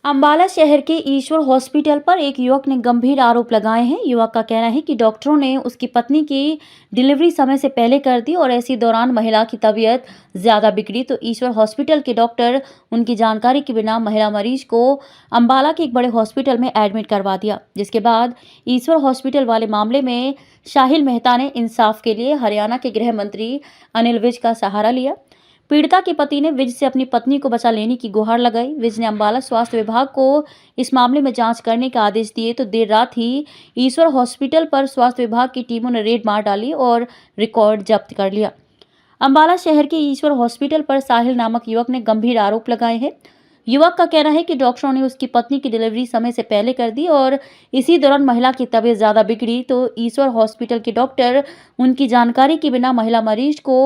अंबाला शहर के ईश्वर हॉस्पिटल पर एक युवक ने गंभीर आरोप लगाए हैं। युवक का कहना है कि डॉक्टरों ने उसकी पत्नी की डिलीवरी समय से पहले कर दी और ऐसी दौरान महिला की तबीयत ज़्यादा बिगड़ी तो ईश्वर हॉस्पिटल के डॉक्टर उनकी जानकारी के बिना महिला मरीज को अंबाला के एक बड़े हॉस्पिटल में एडमिट करवा दिया। जिसके बाद ईश्वर हॉस्पिटल वाले मामले में साहिल मेहता ने इंसाफ के लिए हरियाणा के गृह मंत्री अनिल विज का सहारा लिया। पीड़िता के पति ने विज से अपनी पत्नी को बचा लेने की गुहार लगाई। विज ने अंबाला स्वास्थ्य विभाग को इस मामले में जांच करने का आदेश दिए तो देर रात ही ईश्वर हॉस्पिटल पर स्वास्थ्य विभाग की टीमों ने रेड मार डाली और रिकॉर्ड जब्त कर लिया। अंबाला शहर के ईश्वर हॉस्पिटल पर साहिल नामक युवक ने गंभीर आरोप लगाए हैं। युवक का कहना है कि डॉक्टरों ने उसकी पत्नी की डिलीवरी समय से पहले कर दी और इसी दौरान महिला की तबीयत ज़्यादा बिगड़ी तो ईश्वर हॉस्पिटल के डॉक्टर उनकी जानकारी के बिना महिला मरीज को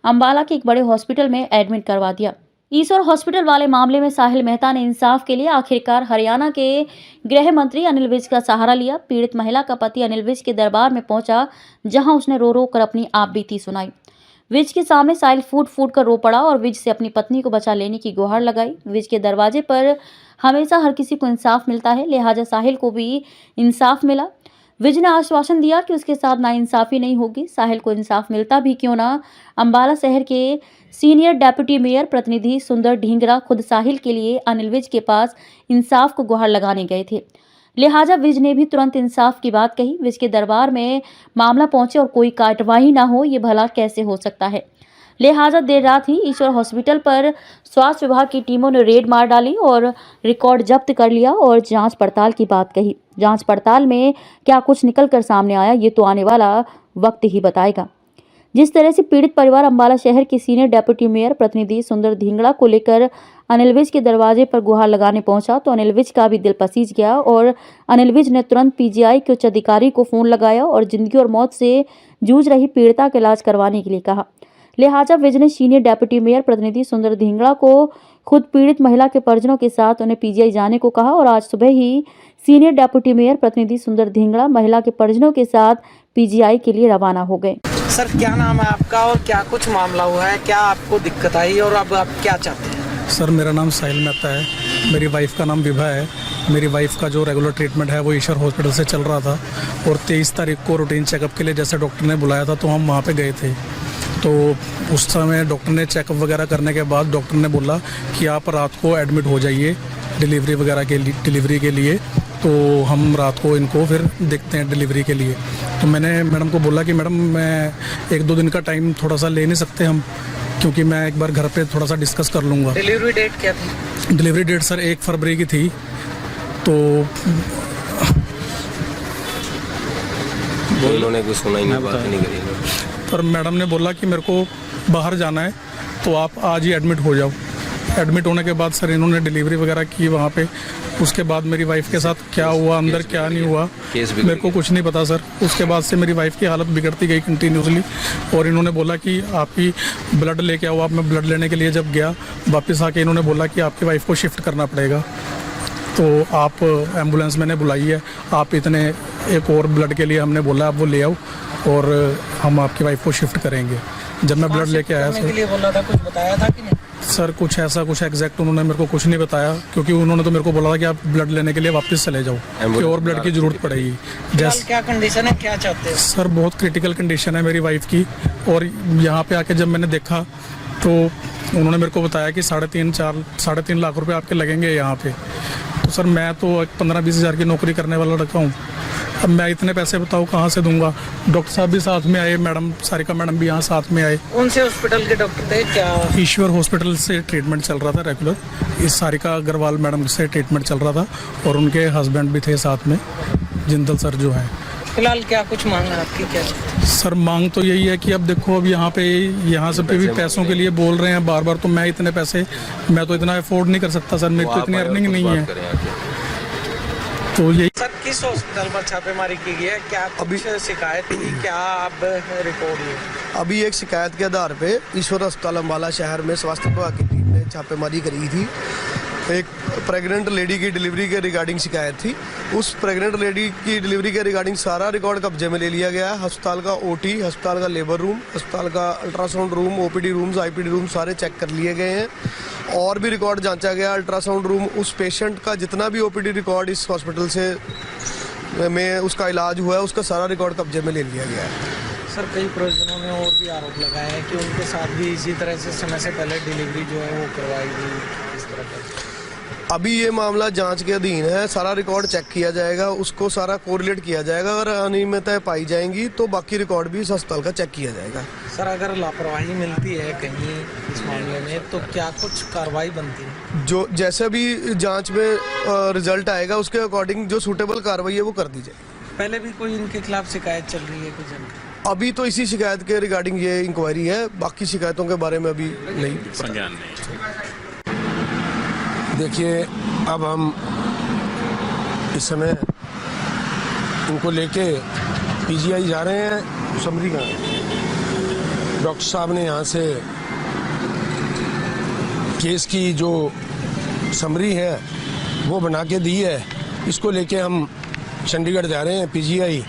अंबाला के एक बड़े हॉस्पिटल में एडमिट करवा दिया। ईश्वर हॉस्पिटल वाले मामले में साहिल मेहता ने इंसाफ के लिए आखिरकार हरियाणा के गृह मंत्री अनिल विज का सहारा लिया। पीड़ित महिला का पति अनिल विज के दरबार में पहुंचा, जहां उसने रो रो कर अपनी आप बीती सुनाई। विज के सामने साहिल फूट फूट कर रो पड़ा और विज से अपनी पत्नी को बचा लेने की गुहार लगाई। विज के दरवाजे पर हमेशा हर किसी को इंसाफ मिलता है, लिहाजा साहिल को भी इंसाफ मिला। विज ने आश्वासन दिया कि उसके साथ नाइंसाफी नहीं होगी। साहिल को इंसाफ मिलता भी क्यों ना, अंबाला शहर के सीनियर डेप्यूटी मेयर प्रतिनिधि सुंदर ढींगरा खुद साहिल के लिए अनिल विज के पास इंसाफ को गुहार लगाने गए थे। लिहाजा विज ने भी तुरंत इंसाफ की बात कही। विज के दरबार में मामला पहुंचे और कोई कार्रवाई ना हो, ये भला कैसे हो सकता है। लिहाजा देर रात ही ईश्वर हॉस्पिटल पर स्वास्थ्य विभाग की टीमों ने रेड मार डाली और रिकॉर्ड जब्त कर लिया और जांच पड़ताल की बात कही। जांच पड़ताल में क्या कुछ निकल कर सामने आया, ये तो आने वाला वक्त ही बताएगा। जिस तरह से पीड़ित परिवार अंबाला शहर के सीनियर डेप्यूटी मेयर प्रतिनिधि सुंदर ढींगड़ा को लेकर अनिल विज के दरवाजे पर गुहार लगाने पहुंचा तो अनिल विज का भी दिल पसीज गया और अनिल विज ने तुरंत पीजीआई के उच्च अधिकारी को फोन लगाया और जिंदगी और मौत से जूझ रही पीड़िता का इलाज करवाने के लिए कहा। लिहाजा विज ने सीनियर डेप्यूटी मेयर प्रतिनिधि सुंदर ढींगड़ा को खुद पीड़ित महिला के परिजनों के साथ उन्हें पीजीआई जाने को कहा और आज सुबह ही सीनियर डेप्यूटी मेयर प्रतिनिधि सुंदर ढींगड़ा महिला के परिजनों के साथ पीजीआई के लिए रवाना हो गए। सर, क्या नाम है आपका और क्या कुछ मामला हुआ है, क्या आपको दिक्कत आई और अब आप क्या चाहते हैं? सर, मेरा नाम साहिल मेहता है, मेरी वाइफ का नाम विभा है। मेरी वाइफ का जो रेगुलर ट्रीटमेंट है वो ईश्वर हॉस्पिटल से चल रहा था और 23 तारीख को रूटीन चेकअप के लिए जैसे डॉक्टर ने बुलाया था तो हम वहाँ पे गए थे। तो उस समय डॉक्टर ने चेकअप वगैरह करने के बाद डॉक्टर ने बोला कि आप रात को एडमिट हो जाइए डिलीवरी के लिए। तो हम रात को इनको फिर देखते हैं डिलीवरी के लिए। तो मैंने मैडम को बोला कि मैडम मैं 1-2 दिन का टाइम थोड़ा सा ले नहीं सकते हम, क्योंकि मैं एक बार घर पे थोड़ा सा डिस्कस कर लूँगा। डिलीवरी डेट क्या थी? डिलीवरी डेट सर 1 फरवरी की थी। तो उन्होंने कुछ सुना ही नहीं, बात नहीं करी। पर मैडम ने बोला कि मेरे को बाहर जाना है तो आप आज ही एडमिट हो जाओ। एडमिट होने के बाद सर इन्होंने डिलीवरी वगैरह की वहाँ पे। उसके बाद मेरी वाइफ के साथ क्या हुआ, अंदर क्या नहीं हुआ, मेरे को कुछ नहीं पता सर। उसके बाद से मेरी वाइफ की हालत बिगड़ती गई कंटिन्यूसली और इन्होंने बोला कि आप ही ब्लड लेके आओ। आप मैं ब्लड लेने के लिए जब गया वापस आके इन्होंने बोला कि आपकी वाइफ को शिफ्ट करना पड़ेगा, तो आप एम्बुलेंस मैंने बुलाई है, आप इतने एक और ब्लड के लिए हमने बोला आप वो ले आओ और हम आपकी वाइफ को शिफ्ट करेंगे। जब मैं ब्लड लेके आया सर, बोला था, कुछ बताया था कि नहीं? सर कुछ एग्जैक्ट उन्होंने मेरे को कुछ नहीं बताया, क्योंकि उन्होंने तो मेरे को बोला था कि आप ब्लड लेने के लिए वापस चले जाओ, कि और ब्लड की ज़रूरत पड़ेगी। जैसे क्या कंडीशन है, क्या चाहते हैं? सर बहुत क्रिटिकल कंडीशन है मेरी वाइफ की और यहाँ पे आके जब मैंने देखा तो उन्होंने मेरे को बताया कि 3.5 लाख रुपये आपके लगेंगे यहाँ पे। तो सर मैं तो 15-20 हज़ार की नौकरी करने वाला लड़का हूँ, अब मैं इतने पैसे बताऊँ कहाँ से दूंगा। डॉक्टर साहब भी साथ में आए, मैडम सारिका मैडम भी यहाँ साथ में आए। कौन से हॉस्पिटल के डॉक्टर थे? क्या ईश्वर हॉस्पिटल से ट्रीटमेंट चल रहा था रेगुलर। इस सारिका अग्रवाल मैडम से ट्रीटमेंट चल रहा था और उनके हस्बैंड भी थे साथ में, जिंदल सर जो है। फिलहाल क्या कुछ मांग है आपकी? क्या सर मांग तो यही है कि अब देखो अब यहाँ से भी पैसों के लिए बोल रहे हैं बार बार, तो मैं इतने पैसे मैं तो इतना अफोर्ड नहीं कर सकता सर, मेरी तो इतनी अर्निंग नहीं है। तो यही सर, किस हॉस्पिटल पर छापेमारी की गई है, क्या अभी शिकायत थी, क्या अब रिपोर्ट हुई? अभी एक शिकायत के आधार पे ईश्वर अस्पताल अम्बाला शहर में स्वास्थ्य विभाग की टीम ने छापेमारी करी थी। एक प्रेग्नेंट लेडी की डिलीवरी के रिगार्डिंग शिकायत थी। उस प्रेग्नेंट लेडी की डिलीवरी के रिगार्डिंग सारा रिकॉर्ड कब्जे में ले लिया गया है। अस्पताल का ओटी, अस्पताल का लेबर रूम, अस्पताल का ultrasound room, OPD rooms, IPD room सारे चेक कर लिए गए हैं। और भी रिकॉर्ड जांचा गया, अल्ट्रासाउंड रूम, उस पेशेंट का जितना भी ओपीडी रिकॉर्ड इस हॉस्पिटल से में उसका इलाज हुआ है उसका सारा रिकॉर्ड कब्जे में ले लिया गया है। सर कई परिजनों ने और भी आरोप लगाए हैं कि उनके साथ भी इसी तरह से समय से पहले डिलीवरी जो है वो करवाई गई इस तरह का। अभी ये मामला जांच के अधीन है, सारा रिकॉर्ड चेक किया जाएगा, उसको सारा कोरिलेट किया जाएगा। अगर अनियमितताएं पाई जाएंगी तो बाकी रिकॉर्ड भी इस अस्पताल का चेक किया जाएगा। सर अगर लापरवाही मिलती है कहीं इस मामले में तो क्या कुछ कार्रवाई बनती है? जो जैसे भी जांच में रिजल्ट आएगा उसके अकॉर्डिंग जो सूटेबल कार्रवाई है वो कर दी जाएगी। पहले भी कोई इनके खिलाफ शिकायत चल रही है कुछ जानकारी? अभी तो इसी शिकायत के रिगार्डिंग ये इंक्वायरी है, बाकी शिकायतों के बारे में अभी नहीं। देखिए, अब हम इस समय इनको लेके पीजीआई जा रहे हैं। समरी का डॉक्टर साहब ने यहाँ से केस की जो समरी है वो बना के दी है, इसको लेके हम चंडीगढ़ जा रहे हैं पीजीआई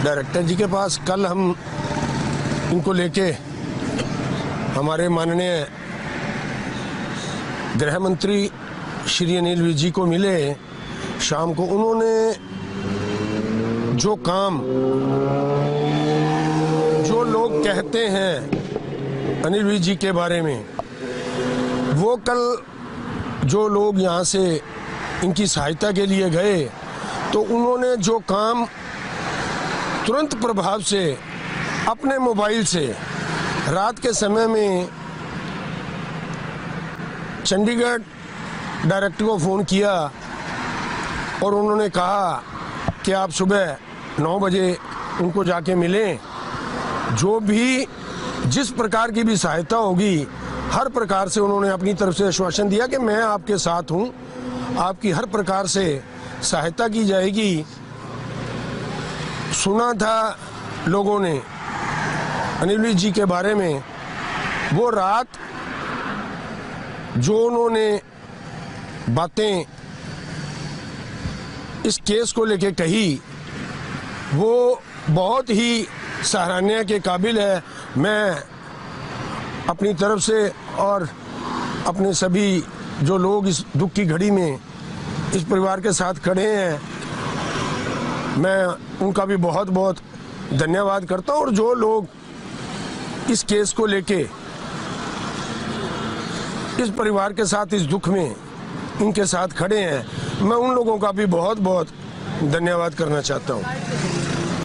डायरेक्टर जी के पास। कल हम इनको लेके हमारे माननीय गृह मंत्री श्री अनिल विज जी को मिले शाम को। उन्होंने जो काम जो लोग कहते हैं अनिल विज जी के बारे में, वो कल जो लोग यहाँ से इनकी सहायता के लिए गए तो उन्होंने जो काम तुरंत प्रभाव से अपने मोबाइल से रात के समय में चंडीगढ़ डायरेक्टर को फ़ोन किया और उन्होंने कहा कि आप सुबह 9 बजे उनको जाके मिलें। जो भी जिस प्रकार की भी सहायता होगी हर प्रकार से उन्होंने अपनी तरफ से आश्वासन दिया कि मैं आपके साथ हूं, आपकी हर प्रकार से सहायता की जाएगी। सुना था लोगों ने अनिल विज जी के बारे में, वो रात जो उन्होंने बातें इस केस को लेके कही वो बहुत ही सराहनीय के काबिल है। मैं अपनी तरफ से और अपने सभी जो लोग इस दुख की घड़ी में इस परिवार के साथ खड़े हैं, मैं उनका भी बहुत बहुत धन्यवाद करता हूं। और जो लोग इस केस को लेके इस परिवार के साथ इस दुख में इनके साथ खड़े हैं, मैं उन लोगों का भी बहुत बहुत धन्यवाद करना चाहता हूं।